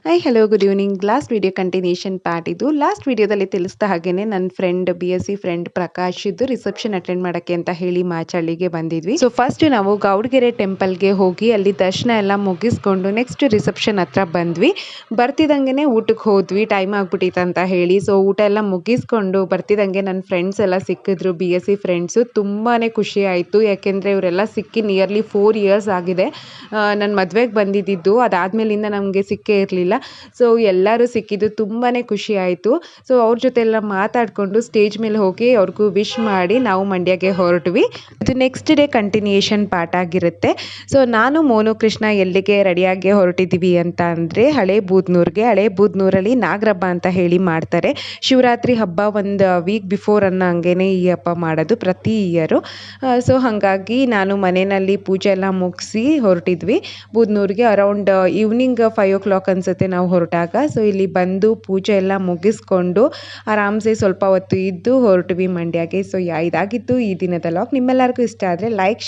Hi hello good evening. Last video continuation part ಇದು. Last ವಿಡಿಯೋದಲ್ಲಿ ತಿಳಿಸಿದ ಹಾಗೇನೆ ನನ್ನ ಫ್ರೆಂಡ್ BSc ಫ್ರೆಂಡ್ ಪ್ರಕಾಶ್ ಇದ್ದು ರಿಸೆಪ್ಷನ್ ಅಟೆಂಡ್ ಮಾಡೋಕ್ಕೆ ಅಂತ ಹೇಳಿ ಮಾಚಳ್ಳಿಗೆ ಬಂದಿದ್ವಿ. ಸೊ ಫಸ್ಟ್ ನಾವು ಗೌಡಗೆರೆ ಟೆಂಪಲ್ಗೆ ಹೋಗಿ ಅಲ್ಲಿ ದರ್ಶನ ಎಲ್ಲ ಮುಗಿಸ್ಕೊಂಡು ನೆಕ್ಸ್ಟ್ ರಿಸೆಪ್ಷನ್ ಹತ್ರ ಬಂದ್ವಿ. ಬರ್ತಿದಂಗೆ ಊಟಕ್ಕೆ ಹೋದ್ವಿ, ಟೈಮ್ ಆಗ್ಬಿಟ್ಟಿತ್ತು ಅಂತ ಹೇಳಿ. ಸೊ ಊಟ ಎಲ್ಲ ಮುಗಿಸ್ಕೊಂಡು ಬರ್ತಿದಂಗೆ ನನ್ನ ಫ್ರೆಂಡ್ಸ್ ಎಲ್ಲ ಸಿಕ್ಕಿದ್ರು, BSc ಫ್ರೆಂಡ್ಸು. ತುಂಬಾ ಖುಷಿ ಆಯಿತು, ಯಾಕೆಂದರೆ ಇವರೆಲ್ಲ ಸಿಕ್ಕಿ ನಿಯರ್ಲಿ 4 ಇಯರ್ಸ್ ಆಗಿದೆ. ನನ್ನ ಮದುವೆಗೆ ಬಂದಿದ್ದು, ಅದಾದಮೇಲಿಂದ ನಮಗೆ ಸಿಕ್ಕೇ ಇರಲಿಲ್ಲ. ಸೊ ಎಲ್ಲರೂ ಸಿಕ್ಕಿದ್ದು ತುಂಬಾ ಖುಷಿ ಆಯಿತು. ಸೊ ಅವ್ರ ಜೊತೆ ಎಲ್ಲ ಮಾತಾಡಿಕೊಂಡು ಸ್ಟೇಜ್ ಮೇಲೆ ಹೋಗಿ ಅವ್ರಿಗೂ ವಿಶ್ ಮಾಡಿ ನಾವು ಮಂಡ್ಯಗೆ ಹೊರಟ್ವಿ. ಇದು ನೆಕ್ಸ್ಟ್ ಡೇ ಕಂಟಿನ್ಯೂಯೇಷನ್ ಪಾರ್ಟ್ ಆಗಿರುತ್ತೆ. ಸೊ ನಾನು ಮೋನು ಕೃಷ್ಣ ಎಲ್ಲಿಗೆ ರೆಡಿಯಾಗಿ ಹೊರಟಿದ್ದೀವಿ ಅಂತ ಅಂದರೆ ಹಳೆ ಬೂದ್ನೂರಲ್ಲಿ ನಾಗರಹಬ್ಬ ಅಂತ ಹೇಳಿ ಮಾಡ್ತಾರೆ. ಶಿವರಾತ್ರಿ ಹಬ್ಬ ಒಂದು ವೀಕ್ ಬಿಫೋರ್ ಅನ್ನೋ ಹಂಗೇನೆ ಈ ಹಬ್ಬ ಮಾಡೋದು ಪ್ರತಿ ಇಯರು. ಸೊ ಹಾಗಾಗಿ ನಾನು ಮನೆಯಲ್ಲಿ ಪೂಜೆ ಎಲ್ಲ ಮುಗಿಸಿ ಹೊರಟಿದ್ವಿ ಬೂದ್ನೂರಿಗೆ. ಅರೌಂಡ್ ಈವ್ನಿಂಗ್ 5 o'clock ಅನ್ಸುತ್ತೆ ನಾವು ಹೊರಟಾಗ. ಸೊ ಇಲ್ಲಿ ಬಂದು ಪೂಜೆ ಎಲ್ಲ ಮುಗಿಸ್ಕೊಂಡು ಆರಾಮ್ಸೆ ಸ್ವಲ್ಪ ಹೊತ್ತು ಇದ್ದು ಹೊರಟ್ವಿ ಮಂಡ್ಯಗೆ. ಸೊ ಇದಾಗಿತ್ತು ಈ ದಿನದ ವ್ಲಾಗ್. ನಿಮ್ಮೆಲ್ಲರಿಗೂ ಇಷ್ಟ ಆದರೆ ಲೈಕ್